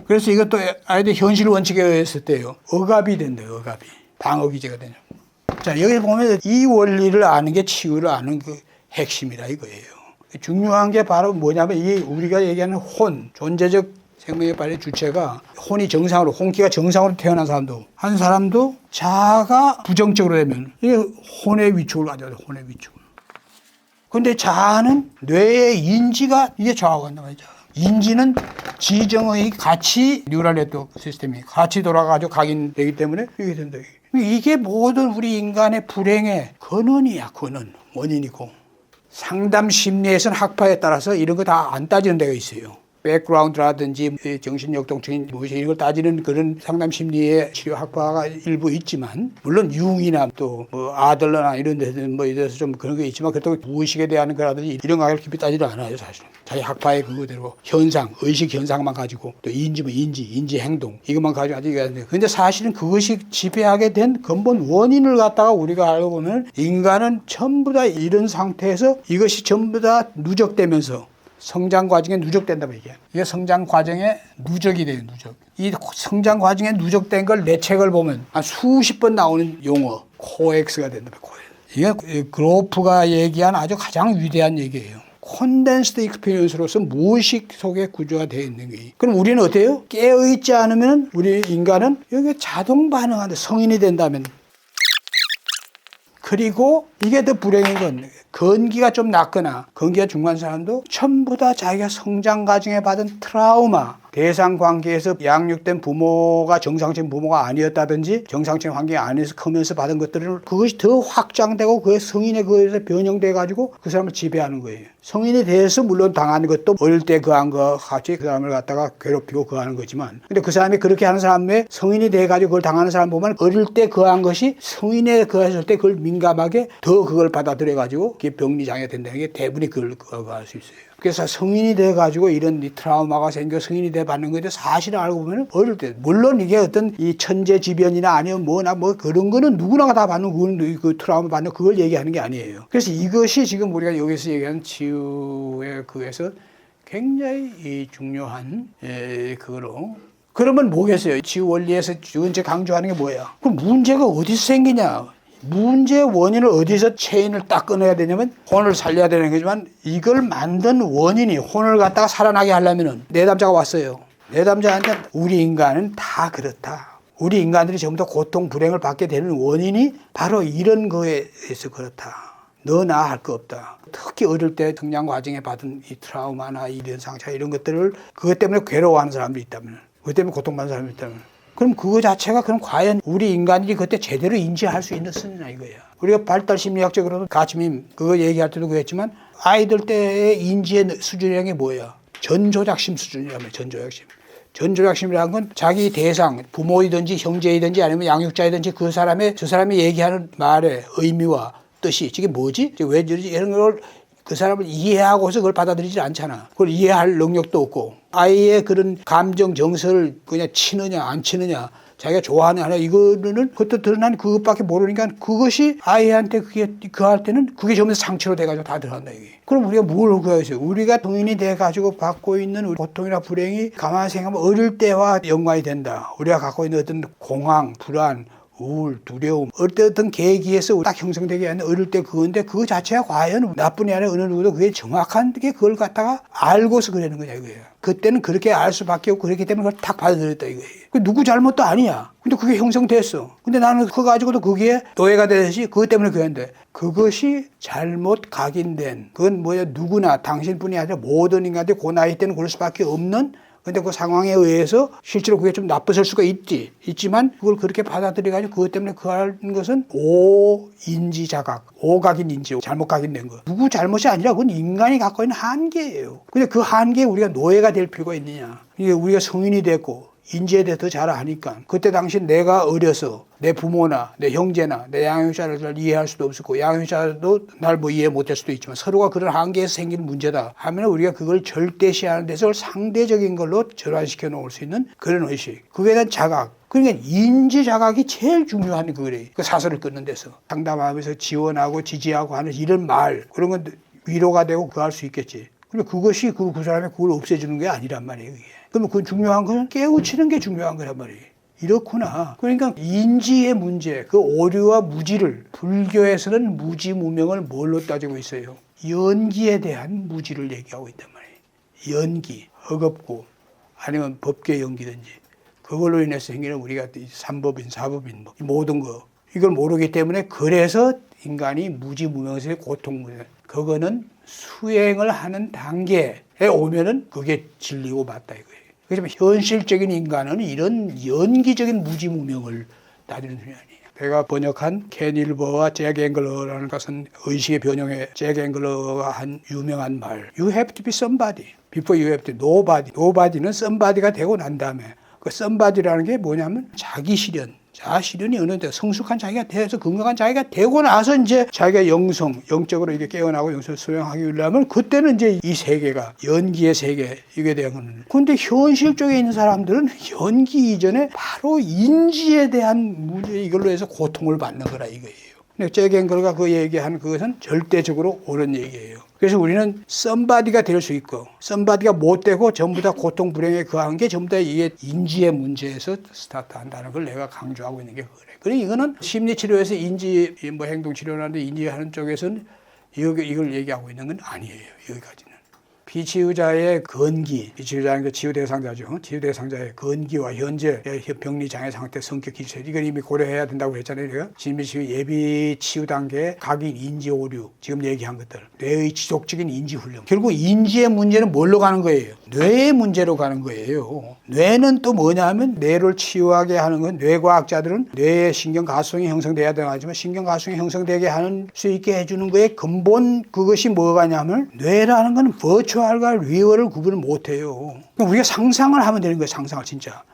그래서 이것도 아이들 현실 원칙에 의했을 때요. 억압이 된대요. 억압이. 방어기제가 되냐. 자, 여기 보면 이 원리를 아는 게 치유를 아는 그 핵심이라 이거예요. 중요한 게 바로 뭐냐면 이게 우리가 얘기하는 혼, 존재적 생명의 발의 주체가 혼이 정상으로, 혼기가 정상으로 태어난 사람도 한 사람도 자아가 부정적으로 되면 이게 혼의 위축을 가져요. 혼의 위축. 근데 자아는 뇌의 인지가 이게 좌우한단 말이죠. 인지는 지정의 가치 뉴럴 네트워크 시스템이 같이 돌아가지고 각인되기 때문에 이게 된다. 이게 모든 우리 인간의 불행의 근원이야. 근원. 원인이고. 상담 심리에서는 학파에 따라서 이런 거 다 안 따지는 데가 있어요. 백그라운드라든지 정신역동적인 무엇이 이런 걸 따지는 그런 상담 심리의 치료 학파가 일부 있지만 물론 융이나 또 뭐 아들러나 이런 데서는 뭐 이래서 좀 그런 게 있지만 그렇다고 무의식에 대한 거라든지 이런 걸 깊이 따지지 않아요 사실은. 자기 학파의 그거대로 현상, 의식 현상만 가지고 또 인지면 인지 행동 이것만 가지고 아직 얘기하는데 근데 사실은 그것이 지배하게 된 근본 원인을 갖다가 우리가 알고 보면 인간은 전부 다 이런 상태에서 이것이 전부 다 누적되면서 성장 과정에 누적된다고 얘기해요. 이게 성장 과정에 누적이 돼요, 누적. 이 성장 과정에 누적된 걸 내 책을 보면 한 수십 번 나오는 용어, 코엑스가 된다, 코엑스. 이게 그로프가 얘기한 아주 가장 위대한 얘기예요. 콘덴스드 익스피리언스로서 무의식 속에 구조가 되어 있는 거예요. 그럼 우리는 어때요? 깨어있지 않으면 우리 인간은 여기 자동 반응하는데 성인이 된다면. 그리고 이게 더 불행한 건 건기가 좀 낮거나 건기가 중간 사람도 전부 다 자기가 성장 과정에 받은 트라우마, 대상 관계에서 양육된 부모가 정상적인 부모가 아니었다든지 정상적인 환경 안에서 크면서 받은 것들을 그것이 더 확장되고 그 성인의 그에서 변형돼 가지고 그 사람을 지배하는 거예요. 성인이 돼서 물론 당하는 것도 어릴 때 그한 거 같이 그 사람을 갖다가 괴롭히고 그하는 거지만, 근데 그 사람이 그렇게 하는 사람의 성인이 돼 가지고 그걸 당하는 사람 보면 어릴 때 그한 것이 성인에 그했을 때 그걸 민감하게 더 그걸 받아들여 가지고 그게 병리 장애가 된다는 게 대부분이 그걸 할 수 있어요. 그래서 성인이 돼 가지고 이런 이 트라우마가 생겨 성인이 돼 받는 건데 사실을 알고 보면 어릴 때 물론 이게 어떤 이 천재지변이나 아니면 뭐나 뭐 그런 거는 누구나가 다 받는 그 트라우마 받는 그걸 얘기하는 게 아니에요. 그래서 이것이 지금 우리가 여기서 얘기하는 치유의 그에서 굉장히 이 중요한 그거로. 그러면 뭐겠어요? 치유 원리에서 언제 강조하는 게 뭐야? 그럼 문제가 어디서 생기냐? 문제의 원인을 어디서 체인을 딱 끊어야 되냐면 혼을 살려야 되는 거지만, 이걸 만든 원인이 혼을 갖다가 살아나게 하려면은 내담자가 왔어요. 내담자한테 우리 인간은 다 그렇다. 우리 인간들이 전부 다 고통, 불행을 받게 되는 원인이 바로 이런 거에서 그렇다. 너 나 할 거 없다. 특히 어릴 때 성장 과정에 받은 이 트라우마나 이런 상처 이런 것들을 그것 때문에 괴로워하는 사람들이 있다면, 그것 때문에 고통받는 사람이 있다면, 그럼 그거 자체가 그럼 과연 우리 인간들이 그때 제대로 인지할 수 있는 수준이냐 이거야. 우리가 발달 심리학적으로도 가치밈 그거 얘기할 때도 그랬지만 아이들 때의 인지의 수준이라는 게 뭐야? 전조작심 수준이라면 전조작심. 전조작심이라는 건 자기 대상, 부모이든지 형제이든지 아니면 양육자이든지 그 사람의 저 사람이 얘기하는 말의 의미와 뜻이 이게 뭐지? 왜 저러지? 이런 걸 그 사람을 이해하고서 그걸 받아들이지 않잖아. 그걸 이해할 능력도 없고, 아이의 그런 감정 정서를 그냥 치느냐 안 치느냐, 자기가 좋아하냐 하냐 이거는 그것도 드러난 그것밖에 모르니까 그것이 아이한테 그게 그 할 때는 그게 전부 상처로 돼가지고 다 들어간다 이게. 그럼 우리가 뭘 그거였어요? 우리가 성인이 돼가지고 받고 있는 고통이나 불행이 가만히 생각하면 어릴 때와 연관이 된다. 우리가 갖고 있는 어떤 공황, 불안, 우울, 두려움, 어떤 계기에서 딱 형성되게 하는 어릴 때 그건데 그 자체가 과연 나뿐이 아니라 어느 누구도 그게 정확한게 그걸 갖다가 알고서 그러는 거냐 이거예요. 그때는 그렇게 알 수밖에 없고 그렇기 때문에 그걸 탁 받아들였다 이거예요. 누구 잘못도 아니야. 근데 그게 형성됐어. 근데 나는 그거 가지고도 그게 노예가 되듯이 그것 때문에 그랬는데, 그것이 잘못 각인된, 그건 뭐야, 누구나 당신뿐이 아니라 모든 인간들이 그 나이 때는 그럴 수밖에 없는, 근데 그 상황에 의해서 실제로 그게 좀 나빠질 수가 있지만 그걸 그렇게 받아들여가지고 그것 때문에 그 하는 것은 오인지 자각, 오각인 인지, 잘못 각인된 거. 누구 잘못이 아니라 그건 인간이 갖고 있는 한계예요. 근데 그 한계에 우리가 노예가 될 필요가 있느냐. 이게 우리가 성인이 됐고 인지에 대해 더 잘 아니까, 그때 당시 내가 어려서 내 부모나 내 형제나 내 양육자를 잘 이해할 수도 없었고 양육자도 날 뭐 이해 못할 수도 있지만 서로가 그런 한계에서 생기는 문제다 하면 우리가 그걸 절대시하는 데서 상대적인 걸로 전환시켜 놓을 수 있는 그런 의식, 그거에 대한 자각. 그러니까 인지 자각이 제일 중요한 거래요. 그 사설을 끊는 데서 상담하면서 지원하고 지지하고 하는 이런 말, 그런 건 위로가 되고 그거 할 수 있겠지. 근데 그것이 그 사람의 그걸 없애주는 게 아니란 말이에요. 그게. 그러면 그 중요한 건 깨우치는 게 중요한 거란 말이에요. 이렇구나. 그러니까 인지의 문제, 그 오류와 무지를, 불교에서는 무지무명을 뭘로 따지고 있어요? 연기에 대한 무지를 얘기하고 있단 말이에요. 연기, 허겁고 아니면 법계 연기든지 그걸로 인해서 생기는 우리가 삼법인, 사법인 뭐 모든 거 이걸 모르기 때문에, 그래서 인간이 무지무명에서의 고통, 그거는 수행을 하는 단계에 오면은 그게 진리고 맞다 이거예요. 그렇지만 현실적인 인간은 이런 연기적인 무지무명을 다루는 분이 아니에요. 제가 번역한 켄 일버와 잭 앵글러라는 것은 의식의 변형에 잭 앵글러가 한 유명한 말, You have to be somebody before you have to be nobody. nobody는 somebody가 되고 난 다음에, 그 somebody라는 게 뭐냐면 자기 실현, 자실현이 어느 때 성숙한 자기가 돼서 건강한 자기가 되고 나서 이제 자기가 영적으로 이렇게 깨어나고 영성을 수행하기 위하면 그때는 이제 이 세계가 연기의 세계 이게 되는 거는. 근데 현실 쪽에 있는 사람들은 연기 이전에 바로 인지에 대한 문제 이걸로 해서 고통을 받는 거라 이거예요. 근데 잭 앵글러가 그 얘기한 그것은 절대적으로 옳은 얘기예요. 그래서 우리는 somebody가 될 수 있고 somebody가 못 되고 전부 다 고통 불행에 그한 게 전부 다 이게 인지의 문제에서 스타트한다는 걸 내가 강조하고 있는 게 그래. 그래 이거는 심리치료에서 인지 뭐 행동치료라는데 인지하는 쪽에서는 이걸 얘기하고 있는 건 아니에요. 여기까지는. 피치유자의 건기, 피치유자는 그 치유 대상자죠. 치유 대상자의 건기와 현재의 병리 장애 상태, 성격 기질 이건 이미 고려해야 된다고 했잖아요. 내가 진미치유 예비 치유 단계 각인 인지 오류 지금 얘기한 것들, 뇌의 지속적인 인지 훈련. 결국 인지의 문제는 뭘로 가는 거예요? 뇌의 문제로 가는 거예요. 뇌는 또 뭐냐면 뇌를 치유하게 하는 건 뇌과학자들은 뇌의 신경 가수성이 형성돼야 되지만 신경 가수성이 형성되게 하는 수 있게 해주는 거에 근본 그것이 뭐가냐면 뇌라는 건 버추얼과 리얼을 구분을 못해요. 우리가 상상을 하면 되는 거예요. 상상을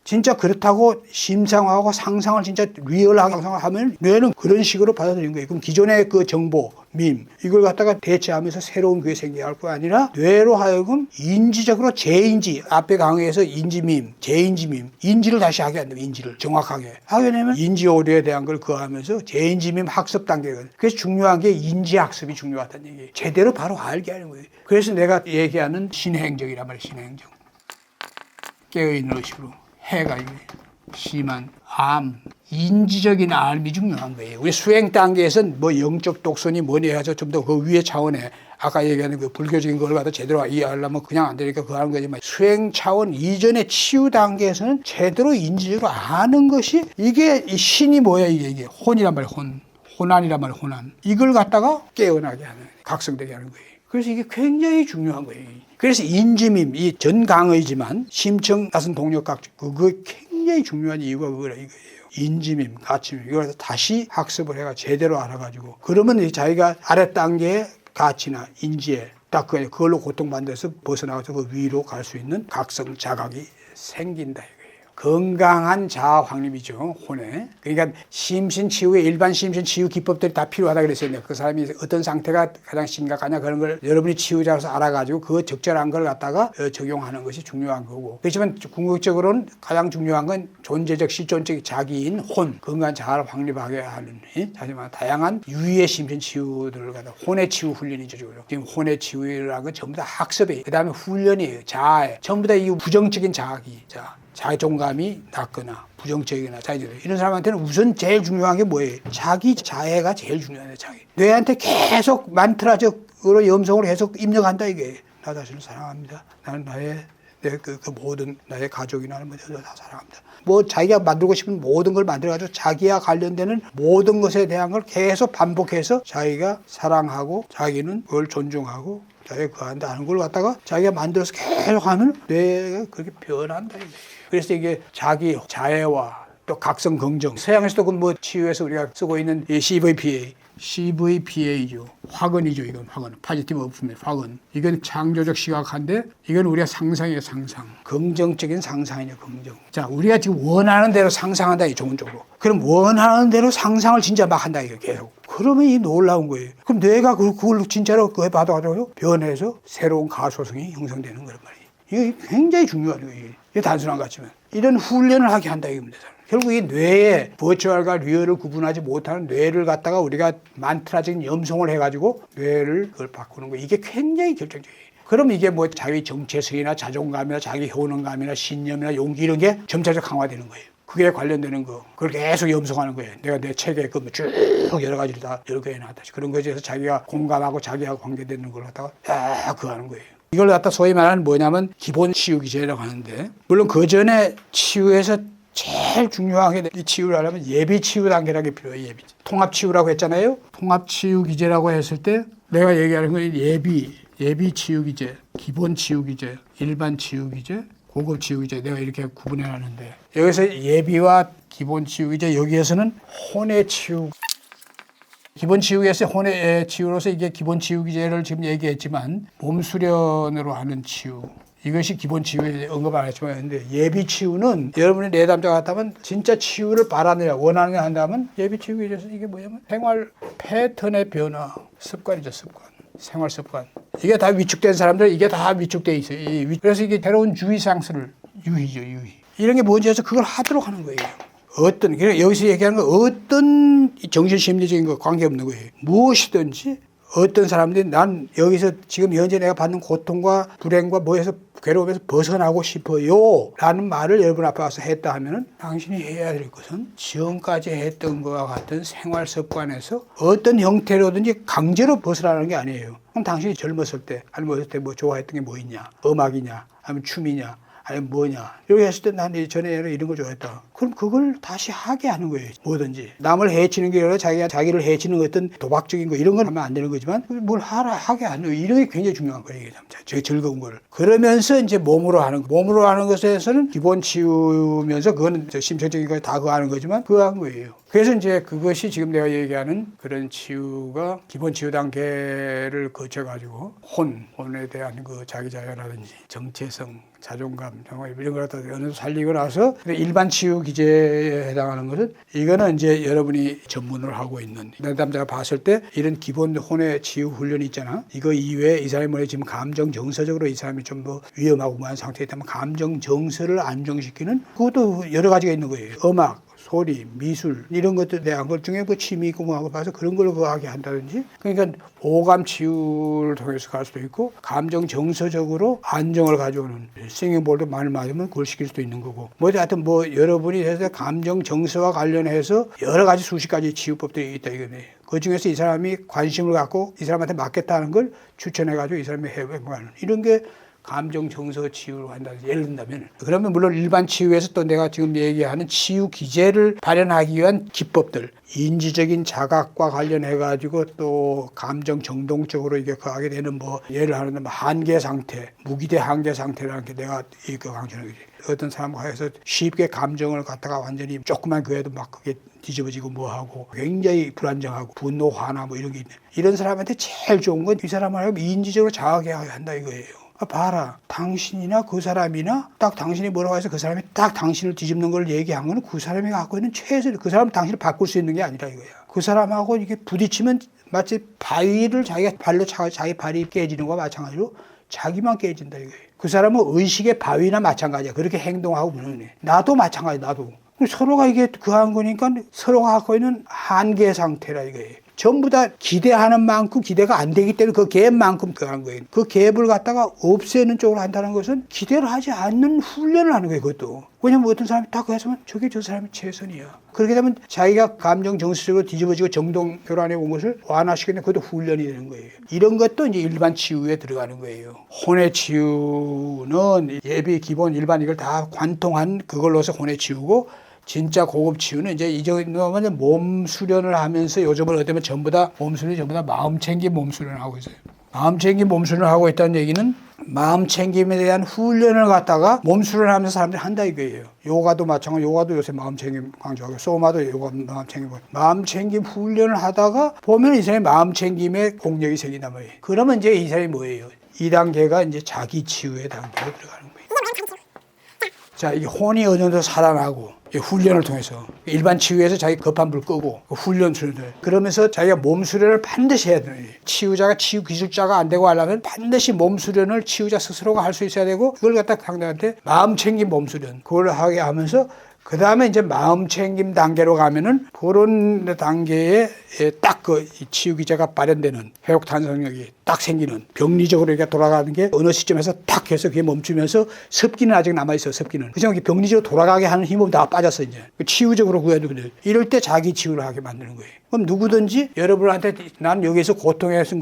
진짜 그렇다고 심상하고 상상을 진짜 리얼하게 상상을 하면 뇌는 그런 식으로 받아들이는 거예요. 그럼 기존의 그 정보, 밈 이걸 갖다가 대체하면서 새로운 게 생겨야 할 거 아니라 뇌로 하여금 인지적으로 재인지 앞에 강의에서 인지밈, 재인지밈 인지를 다시 하게 한다면 인지를 정확하게 하게 되면 인지 오류에 대한 걸 그어하면서 재인지밈 학습 단계거든요. 그래서 중요한 게 인지학습이 중요하다는 얘기예요. 제대로 바로 알게 하는 거예요. 그래서 내가 얘기하는 신행정이란 말이에요. 신행정. 깨어있는 의식으로 해가 심한 암, 인지적인 암이 중요한 거예요. 우리 수행 단계에서는 뭐 영적 독선이 뭐니 해서 좀 더 그 위의 차원에 아까 얘기하는 그 불교적인 걸 갖다 제대로 이해하려면 그냥 안 되니까 그거 하는 거지만 수행 차원 이전의 치유 단계에서는 제대로 인지적으로 아는 것이 이게 이 신이 뭐야 이게 혼이란 말이에요. 혼안이란 말이에요. 혼안. 이걸 갖다가 깨어나게 하는 각성되게 하는 거예요. 그래서 이게 굉장히 중요한 거예요. 그래서 인지밈, 이 전강의지만 심청 나선 동력각 그거 굉장히 중요한 이유가 그거라 이거예요. 인지밈, 가치밈 이걸 다시 학습을 해가 제대로 알아가지고 그러면 자기가 아래 단계의 가치나 인지에 딱 그걸로 고통받는 데서 벗어나가서 그 위로 갈 수 있는 각성 자각이 생긴다. 건강한 자아 확립이죠. 혼에. 그러니까 심신치유의 일반 심신치유 기법들이 다 필요하다 그랬어요. 그 사람이 어떤 상태가 가장 심각하냐 그런 걸 여러분이 치유자로서 알아가지고 그 적절한 걸 갖다가 적용하는 것이 중요한 거고. 그렇지만 궁극적으로는 가장 중요한 건 존재적 실존적 자기인 혼, 건강한 자아를 확립하게 하는 하지만 다양한 유의의 심신치유들을 갖다 혼의 치유 훈련이죠. 지금 혼의 치유라는 건 전부 다 학습이에요. 그 다음에 훈련이에요. 자아에. 전부 다 이 부정적인 자아기. 자존감이 낮거나 부정적이거나 이런 사람한테는 우선 제일 중요한 게 뭐예요? 자기 자해가 제일 중요해요. 자기. 뇌한테 계속 만트라적으로 염성으로 계속 입력한다 이게. 나 자신을 사랑합니다. 나는 그 모든 나의 가족이나 뭐다 사랑합니다. 뭐 자기가 만들고 싶은 모든 걸 만들어가지고 자기와 관련되는 모든 것에 대한 걸 계속 반복해서 자기가 사랑하고 자기는 그걸 존중하고 자기가 그한다 하는 걸 갖다가 자기가 만들어서 계속 하면 뇌가 그렇게 변한다 이게. 그래서 이게 자기 자애와 또 각성 긍정 서양에서도 그 뭐 치유에서 우리가 쓰고 있는 이 CVPA죠. 화근이죠. 이건 화근. 파지티브 어프입니다. 화근. 이건 창조적 시각한데 이건 우리가 상상이에요. 상상. 긍정적인 상상이죠. 긍정. 자, 우리가 지금 원하는 대로 상상한다. 이 좋은 쪽으로. 그럼 원하는 대로 상상을 진짜 막 한다. 이거 계속. 그러면 이 놀라운 거예요. 그럼 뇌가 그걸 진짜로 그거 받아가지고 변해서 새로운 가소성이 형성되는 거란 말이에요. 이게 굉장히 중요한 거예요. 이게 단순한 것 같지만. 이런 훈련을 하게 한다. 이겁니다. 결국 이 뇌에 버추얼과 리얼을 구분하지 못하는 뇌를 갖다가 우리가 만트라적인 염성을 해가지고 뇌를 그걸 바꾸는 거 이게 굉장히 결정적이에요. 그럼 이게 뭐 자기 정체성이나 자존감이나 자기 효능감이나 신념이나 용기 이런 게 점차적 강화되는 거예요. 그게 관련되는 거 그걸 계속 염성하는 거예요. 내가 내 책에 그 쭉 여러 가지를 다 여러 개 해놨다. 그런 거에 대해서 자기가 공감하고 자기하고 관계되는 걸 갖다가 그거 하는 거예요. 이걸 갖다 소위 말하는 뭐냐면 기본 치유 기제라고 하는데 물론 그 전에 치유에서 제일 중요한 게 이 치유를 하려면 예비 치유 단계라는 게 필요해요. 예비. 통합 치유라고 했잖아요. 통합 치유 기제라고 했을 때 내가 얘기하는 건 예비 치유 기제, 기본 치유 기제, 일반 치유 기제, 고급 치유 기제 내가 이렇게 구분해 놨는데 여기서 예비와 기본 치유 기제 여기에서는 혼의 치유 기본 치유에서 혼의 치유로서 이게 기본 치유 기제를 지금 얘기했지만 몸 수련으로 하는 치유 이것이 기본 치유에 언급 안 했지만 근데 예비 치유는 여러분이 내담자 같다면 진짜 치유를 바라느냐 원하는 게 한다면 예비 치유에 대해서 이게 뭐냐면 생활 패턴의 변화 습관이죠. 습관 생활 습관 이게 다 위축된 사람들 이게 다 위축돼 있어요. 그래서 이게 새로운 주의 상승을 유의죠. 유의 이런 게 뭔지 해서 그걸 하도록 하는 거예요. 여기서 얘기하는 건 어떤 정신심리적인 거 관계없는 거예요. 무엇이든지 어떤 사람들이 난 여기서 지금 현재 내가 받는 고통과 불행과 뭐해서 괴로움에서 벗어나고 싶어요 라는 말을 여러분 앞에 와서 했다 하면은 당신이 해야 될 것은 지금까지 했던 것과 같은 생활 습관에서 어떤 형태로든지 강제로 벗어나는 게 아니에요. 그럼 당신이 젊었을 때 아니면 어렸을 때 뭐 좋아했던 게 뭐 있냐, 음악이냐 아니면 춤이냐 아니면 뭐냐 이렇게 했을 때 난 전에 이런 거 좋아했다. 그럼 그걸 다시 하게 하는 거예요. 뭐든지 남을 해치는 게 아니라 자기를 해치는 어떤 도박적인 거 이런 건 하면 안 되는 거지만 뭘 하게 하는 거예요. 이런 게 굉장히 중요한 거예요. 이게 참 즐거운 걸. 그러면서 이제 몸으로 하는 거. 몸으로 하는 것에서는 기본 치우면서 그거는 심층적인 거 다 그거 하는 거지만 그거 한 거예요. 그래서 이제 그것이 지금 내가 얘기하는 그런 치유가 기본 치유 단계를 거쳐가지고 혼에 대한 그 자기 자유라든지 정체성, 자존감, 이런 걸 갖다 어느 정도 살리고 나서 일반 치유 기제에 해당하는 것은 이거는 이제 여러분이 전문으로 하고 있는 남자가 봤을 때 이런 기본 혼의 치유 훈련이 있잖아. 이거 이외에 이 사람이 뭐래 지금 감정 정서적으로 이 사람이 좀 뭐 위험하고 무한 상태에 있다면 감정 정서를 안정시키는 그것도 여러 가지가 있는 거예요. 음악, 소리, 미술 이런 것들 대한 것 중에 그 취미 있고 뭐하고 봐서 그런 걸 하게 한다든지 그러니까 오감 치유를 통해서 갈 수도 있고 감정 정서적으로 안정을 가져오는 싱잉볼도 많이 맞으면 그걸 시킬 수도 있는 거고 뭐 하여튼 뭐 여러분이 해서 감정 정서와 관련해서 여러 가지 수십 가지 치유법들이 있다 이거네. 그 중에서 이 사람이 관심을 갖고 이 사람한테 맞겠다는 걸 추천해가지고 이 사람이 해보는 이런 게 감정 정서 치유를 한다. 예를 든다면 그러면 물론 일반 치유에서 또 내가 지금 얘기하는 치유 기제를 발현하기 위한 기법들 인지적인 자각과 관련해 가지고 또 감정 정동적으로 이게 가게 되는 뭐 예를 하는 뭐 한계 상태, 무기대 한계 상태라는 게 내가 이거 강조하는 거지. 어떤 사람과 해서 쉽게 감정을 갖다가 완전히 조그만 그에도 막 그게 뒤집어지고 뭐하고 굉장히 불안정하고 분노, 화나 뭐 이런 게 있네. 이런 사람한테 제일 좋은 건 이 사람을 인지적으로 자각해야 한다 이거예요. 봐라. 당신이나 그 사람이나 딱 당신이 뭐라고 해서 그 사람이 딱 당신을 뒤집는 걸 얘기한 거는 그 사람이 갖고 있는 최선, 그 사람은 당신을 바꿀 수 있는 게 아니라 이거야. 그 사람하고 이게 부딪히면 마치 바위를 자기가 발로 차고 자기 발이 깨지는 거와 마찬가지로 자기만 깨진다 이거예요. 그 사람은 의식의 바위나 마찬가지야. 그렇게 행동하고 그러네. 나도 마찬가지, 나도. 서로가 이게 그한 거니까 서로가 갖고 있는 한계 상태라 이거예요. 전부 다 기대하는 만큼 기대가 안 되기 때문에 그 갭만큼 그한 거예요. 그 갭을 갖다가 없애는 쪽으로 한다는 것은 기대를 하지 않는 훈련을 하는 거예요, 그것도. 왜냐면 어떤 사람이 딱 했으면 저게 저 사람이 최선이야. 그렇게 되면 자기가 감정 정서적으로 뒤집어지고 정동 교란에 온 것을 완화시키는 그것도 훈련이 되는 거예요. 이런 것도 이제 일반 치유에 들어가는 거예요. 혼의 치유는 예비, 기본, 일반 이걸 다 관통한 그걸로서 혼의 치유고 진짜 고급 치유는 이제 이 정도면 몸 수련을 하면서 요즘은 어쩌면 전부 다 몸 수련이 전부 다 마음 챙김 몸 수련을 하고 있어요. 마음 챙김 몸 수련을 하고 있다는 얘기는 마음 챙김에 대한 훈련을 갖다가 몸 수련을 하면서 사람들이 한다 이거예요. 요가도 마찬가지, 요가도 요새 마음 챙김 강조하고 소마도 요가 마음 챙김 훈련을 하다가 보면 이 사람이 마음 챙김에 공력이 생긴단 말이에요. 그러면 이제 이 사람이 뭐예요? 이 단계가 이제 자기 치유의 단계로 들어가는 거예요. 자, 이게 혼이 어느 정도 살아나고 훈련을 통해서 일반 치유에서 자기 급한 불 끄고 훈련 수련을 그러면서 자기가 몸 수련을 반드시 해야 돼요. 치유자가 치유 기술자가 안 되고 하려면 반드시 몸 수련을 치유자 스스로가 할 수 있어야 되고 그걸 갖다 상대한테 마음 챙김 몸 수련 그걸 하게 하면서 그 다음에 이제 마음 챙김 단계로 가면은 그런 단계에 딱 그 치유 기제가 발현되는 회복 탄성력이 딱 생기는 병리적으로 이렇게 돌아가는 게 어느 시점에서 딱 해서 그게 멈추면서 습기는 아직 남아있어 습기는. 그렇지만 병리적으로 돌아가게 하는 힘은 다 빠졌어 이제. 치유적으로 구해도 그래. 이럴 때 자기 치유를 하게 만드는 거예요. 그럼 누구든지 여러분한테 난 여기서 고통에서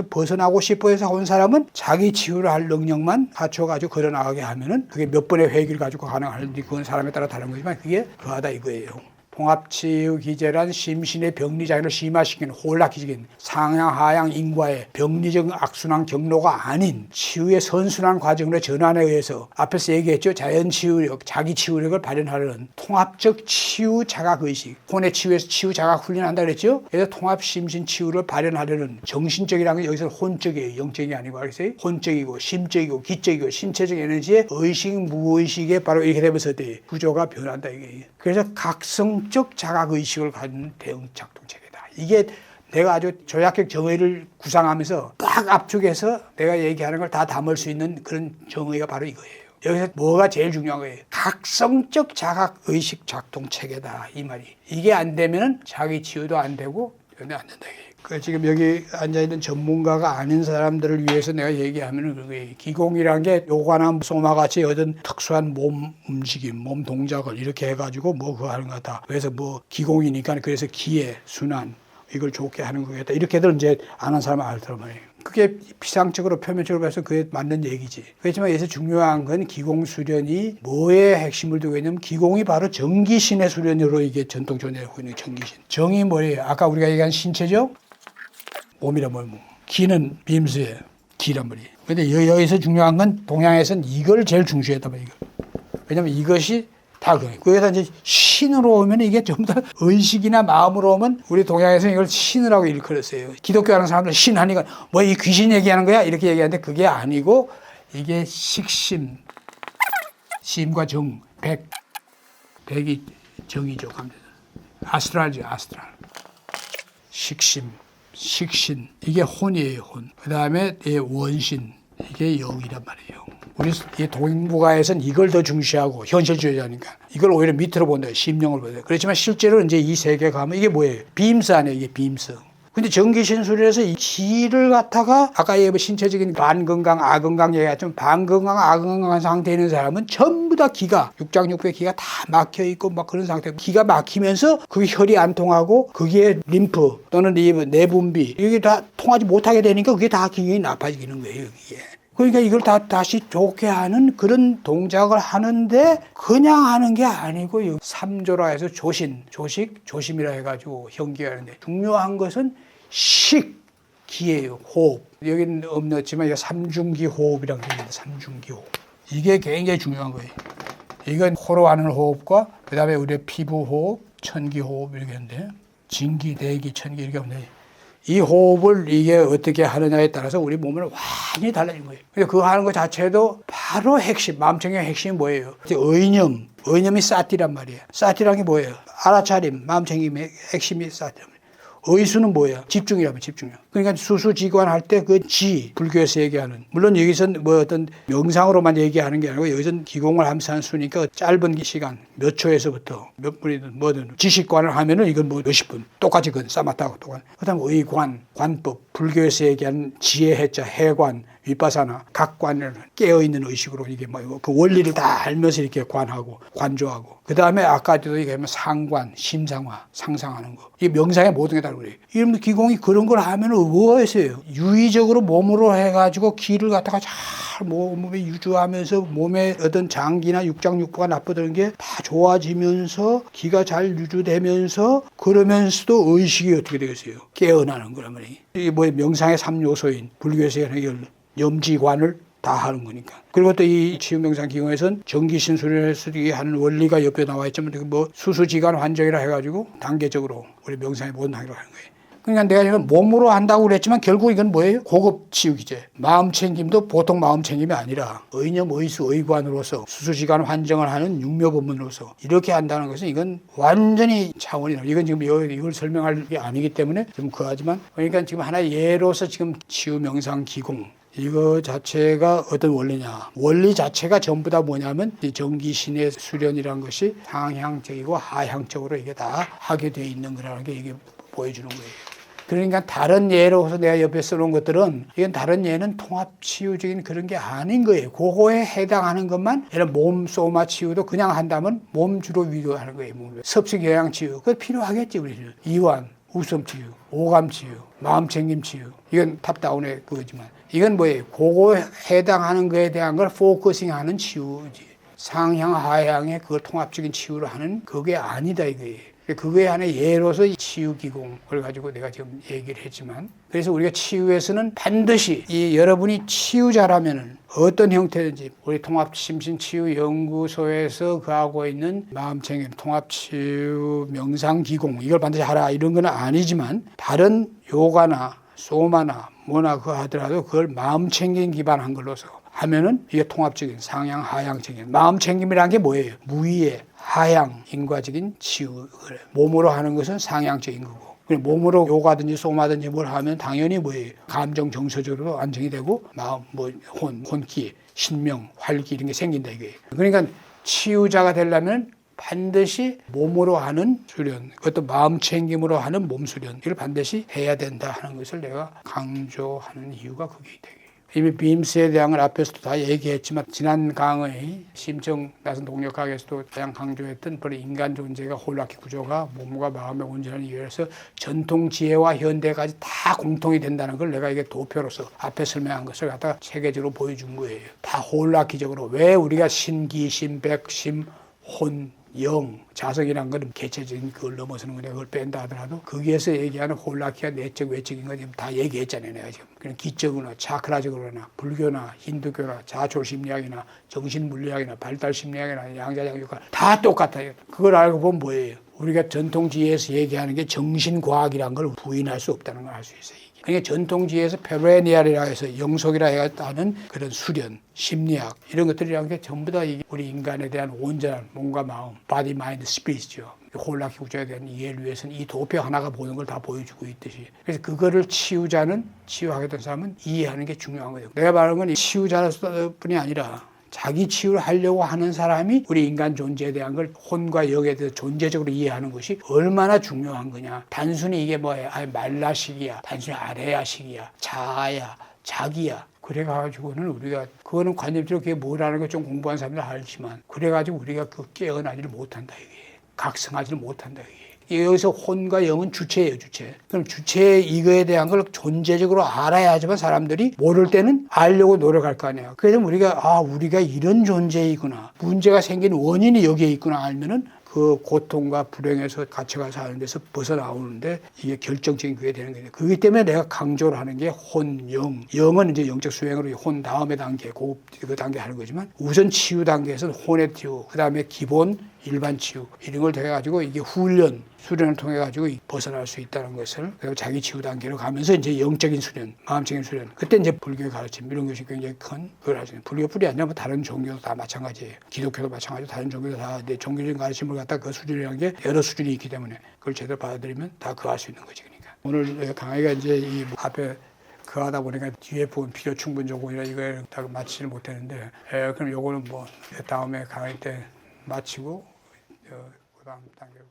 벗어나고 싶어 해서 온 사람은 자기 치유를 할 능력만 갖춰가지고 걸어나가게 하면은 그게 몇 번의 회기를 가지고 가능한지 그건 사람에 따라 다른 거지만 그게 그하다 이거예요. 통합치유 기제란 심신의 병리장애를 심화시키는 혼락시키는 상향 하향 인과의 병리적 악순환 경로가 아닌 치유의 선순환 과정의 전환에 의해서 앞에서 얘기했죠. 자연치유력, 자기치유력을 발현하려는 통합적 치유 자각의식 혼의 치유에서 치유 자각 훈련한다 그랬죠. 그래서 통합심신치유를 발현하려는 정신적이라는 게 여기서 혼적이에요. 영적이 아니고 알겠어요? 혼적이고 심적이고 기적이고 신체적 에너지의 의식 무의식에 바로 이렇게 되면서 구조가 변한다 이게. 그래서 각성적 자각의식을 가진 대응 작동체계다. 이게 내가 아주 조약적 정의를 구상하면서 딱 압축해서 내가 얘기하는 걸 다 담을 수 있는 그런 정의가 바로 이거예요. 여기서 뭐가 제일 중요한 거예요? 각성적 자각의식 작동체계다 이 말이. 이게 안 되면 자기 치유도 안 되고 근데 안 된다. 그 지금 여기 앉아있는 전문가가 아닌 사람들을 위해서 내가 얘기하면은 그게 기공이란 게 요가나 소마같이 어떤 특수한 몸 움직임, 몸 동작을 이렇게 해가지고 뭐 그거 하는 거다. 그래서 뭐 기공이니까 그래서 기회, 순환 이걸 좋게 하는 거겠다. 이렇게들 이제 아는 사람은 알더란 말이에요. 그게 피상적으로 표면적으로 봐서 그게 맞는 얘기지. 그렇지만 여기서 중요한 건 기공 수련이 뭐에 핵심을 두고 있냐면 기공이 바로 정기신의 수련으로 이게 전통적으로 내고 있는 정기신. 정이 뭐예요? 아까 우리가 얘기한 신체죠? 몸이란 뭐예요? 기는 빔스예요. 기란 말이에요. 근데 여기서 중요한 건 동양에서는 이걸 제일 중시했단 말이에요. 왜냐면 이것이 다 그래요. 그래서 이제 신으로 오면 이게 좀 더 의식이나 마음으로 오면 우리 동양에서는 이걸 신이라고 일컬었어요. 기독교 하는 사람들 신 하니까 뭐 이 귀신 얘기하는 거야? 이렇게 얘기하는데 그게 아니고 이게 식심, 심과 정, 백이 정이죠. 아스트랄이죠. 아스트랄. 식심. 식신 이게 혼이에요. 혼. 그 다음에 원신 이게 영이란 말이에요. 우리 동북아에서는 이걸 더 중시하고 현실주의자니까 이걸 오히려 밑으로 본다. 심령을 본다. 그렇지만 실제로 이제 이 세계 가면 이게 뭐예요? 빔스 아니에요. 이게 빔스. 근데 정기신술에서 이 기를 갖다가 아까 얘기한 신체적인 반건강, 아건강 얘기했지만 반건강, 아건강한 상태에 있는 사람은 전부 다 기가 육장육부의 기가 다 막혀 있고 막 그런 상태. 기가 막히면서 그 혈이 안 통하고 그게 림프 또는 이 내분비 이게 다 통하지 못하게 되니까 그게 다 기능이 나빠지는 거예요. 이게. 그러니까 이걸 다시 좋게 하는 그런 동작을 하는데 그냥 하는 게 아니고 삼조라 해서 조신, 조식, 조심이라 해가지고 현기하는데 중요한 것은 식기예요. 호흡. 여기는 없었지만 이거 삼중기 호흡이라고 합니다. 삼중기 호흡. 이게 굉장히 중요한 거예요. 이건 코로 하는 호흡과 그 다음에 우리의 피부 호흡, 천기 호흡 이렇게 하는데 진기, 대기, 천기 이렇게 하면 돼요. 이 호흡을 이게 어떻게 하느냐에 따라서 우리 몸은 완전히 달라진 거예요. 그거 하는 것 자체도 바로 핵심, 마음챙김의 핵심이 뭐예요? 의념, 의념이 사티란 말이에요. 사티란 게 뭐예요? 알아차림, 마음챙김의 핵심이 사티란 말이에요. 의수는 뭐예요? 집중이라면 집중이요. 그러니까 수수지관 할 때 그 지, 불교에서 얘기하는. 물론 여기서는 뭐 어떤 명상으로만 얘기하는 게 아니고 여기서는 기공을 하면서 하는 수니까 짧은 시간, 몇 초에서부터 몇 분이든 뭐든 지식관을 하면은 이건 뭐 몇십 분. 똑같이 그건 싸맞다고 똑같이. 그 다음에 의관, 관법, 불교에서 얘기하는 지혜 해자, 해관, 윗바사나 각관을 깨어있는 의식으로 이게 뭐 그 원리를 다 알면서 이렇게 관하고 관조하고 그 다음에 아까도 얘기하면 상관, 심상화, 상상하는 거. 이 명상의 모든 게 다 그래요. 이런 기공이 그런 걸 하면 의거했어요. 유의적으로 몸으로 해가지고 기를 갖다가 잘 몸에 유주하면서 몸에 어떤 장기나 육장육부가 나쁘다는 게 다 좋아지면서 기가 잘 유주되면서 그러면서도 의식이 어떻게 되겠어요? 깨어나는 거란 말이에요. 이게 뭐 명상의 3요소인 불교에서 얘기하는 염지관을 다 하는 거니까. 그리고 또 이 치유명상 기공에서는 정기신술을 하는 원리가 옆에 나와 있지만 뭐 수수지간 환정이라 해가지고 단계적으로 우리 명상의 모든 단계로 하는 거예요. 그러니까 내가 지금 몸으로 한다고 그랬지만 결국 이건 뭐예요? 고급 치유기제. 마음 챙김도 보통 마음 챙김이 아니라 의념, 의수, 의관으로서 수수지간 환정을 하는 육묘법문으로서 이렇게 한다는 것은 이건 완전히 차원이 나요. 이건 지금 이걸 설명할 게 아니기 때문에 좀 그하지만 그러니까 지금 하나의 예로서 지금 치유명상 기공 이거 자체가 어떤 원리냐. 원리 자체가 전부 다 뭐냐면 정기신의 수련이라는 것이 상향적이고 하향적으로 이게 다 하게 돼 있는 거라는 게 이게 보여주는 거예요. 그러니까 다른 예로서 내가 옆에 써놓은 것들은 이건 다른 예는 통합치유적인 그런 게 아닌 거예요. 그거에 해당하는 것만 예를 몸 소마 치유도 그냥 한다면 몸 주로 위로하는 거예요. 섭식영양 치유. 그거 필요하겠지 우리는. 이완, 우섬 치유, 오감 치유, 마음 챙김 치유. 이건 탑다운의 그거지만 이건 뭐예요? 그거에 해당하는 거에 대한 걸 포커싱하는 치유지. 상향 하향의 그걸 통합적인 치유를 하는 그게 아니다 이거예요. 그거에 하나의 예로서 치유기공을 가지고 내가 지금 얘기를 했지만 그래서 우리가 치유에서는 반드시 이 여러분이 치유자라면은 어떤 형태든지 우리 통합심신치유연구소에서 그하고 있는 마음챙김 통합치유 명상기공 이걸 반드시 하라 이런 건 아니지만 다른 요가나 소마나 뭐나 그거 하더라도 그걸 마음챙김 기반한 걸로서 하면은 이게 통합적인 상향 하향 챙김 마음챙김이라는 게 뭐예요? 무의의 하향, 인과적인 치유. 몸으로 하는 것은 상향적인 거고. 몸으로 요가든지 소마든지 뭘 하면 당연히 뭐예요? 감정 정서적으로 안정이 되고, 마음, 혼기, 신명, 활기 이런 게 생긴다 이거예요. 그러니까 치유자가 되려면 반드시 몸으로 하는 수련, 그것도 마음 챙김으로 하는 몸 수련, 이걸 반드시 해야 된다 하는 것을 내가 강조하는 이유가 그게 되게. 이미 빔스에 대한 걸 앞에서도 다 얘기했지만 지난 강의 심청 나선 동력학에서도 가장 강조했던 바로 인간 존재가 홀라키 구조가 몸과 마음의 온전한 이유에서 전통 지혜와 현대까지 다 공통이 된다는 걸 내가 이게 도표로서 앞에 설명한 것을 갖다가 체계적으로 보여준 거예요. 다 홀라키적으로 왜 우리가 신기, 신백, 심, 혼, 영, 자성이란 건 개체적인 그걸 넘어서는 거냐 그걸 뺀다 하더라도 거기에서 얘기하는 홀라키가 내적, 외적인 건 지금 다 얘기했잖아요. 내가 지금. 그냥 기적으로나 차크라적으로나 불교나 힌두교나 자초 심리학이나 정신 물리학이나 발달 심리학이나 양자장 역할 다 똑같아요. 그걸 알고 보면 뭐예요? 우리가 전통지혜에서 얘기하는 게 정신과학이란 걸 부인할 수 없다는 걸 알 수 있어요. 그러니까 전통지혜에서 페르에니알이라 해서 영속이라 해가지고 그런 수련, 심리학 이런 것들이라는 게 전부 다 우리 인간에 대한 온전한 몸과 마음, body, mind, spirit죠. 홀라키 구조에 대한 이해를 위해서는 이 도표 하나가 보는 걸 다 보여주고 있듯이. 그래서 그거를 치유하겠다는 사람은 이해하는 게 중요한 거예요. 내가 말하는 건 치유자로서뿐이 아니라 자기 치유를 하려고 하는 사람이 우리 인간 존재에 대한 걸 혼과 영에 대해서 존재적으로 이해하는 것이 얼마나 중요한 거냐. 단순히 이게 뭐야, 말라식이야, 단순히 아래야식이야, 자아야, 자기야. 그래가지고는 우리가 그거는 관념적으로 그게 뭐라는 걸 좀 공부한 사람들 알지만 그래가지고 우리가 그 깨어나지를 못한다 이게. 각성하지를 못한다 이게. 여기서 혼과 영은 주체예요, 주체. 그럼 주체 이거에 대한 걸 존재적으로 알아야지만 사람들이 모를 때는 알려고 노력할 거 아니에요. 그래서 우리가 이런 존재이구나. 문제가 생긴 원인이 여기에 있구나 알면은 그 고통과 불행에서 갇혀가 사는 데서 벗어나오는데 이게 결정적인 그게 되는 거예요. 그렇기 때문에 내가 강조를 하는 게 혼, 영. 영은 이제 영적 수행으로 혼 다음의 단계, 그 단계 하는 거지만 우선 치유 단계에서는 혼의 치유, 그 다음에 기본, 일반 치유 이런 걸 통해가지고 이게 수련을 통해가지고 벗어날 수 있다는 것을 그리고 자기 치유 단계로 가면서 이제 영적인 수련, 마음적인 수련 그때 이제 불교의 가르침 이런 것이 굉장히 큰 그걸 하죠. 불교뿐이 아니라 뭐 다른 종교도 다 마찬가지예요. 기독교도 마찬가지고 다른 종교도 다 종교적인 가르침을 갖다 그 수준이라는 게 여러 수준이 있기 때문에 그걸 제대로 받아들이면 다 그 할 수 있는 거지. 그러니까 오늘 강의가 이제 이 앞에 그 하다 보니까 뒤에 본 필요 충분 조건이라 이걸 다 마치지를 못했는데 그럼 요거는 뭐 다음에 강의 때 마치고 그 다음 단계로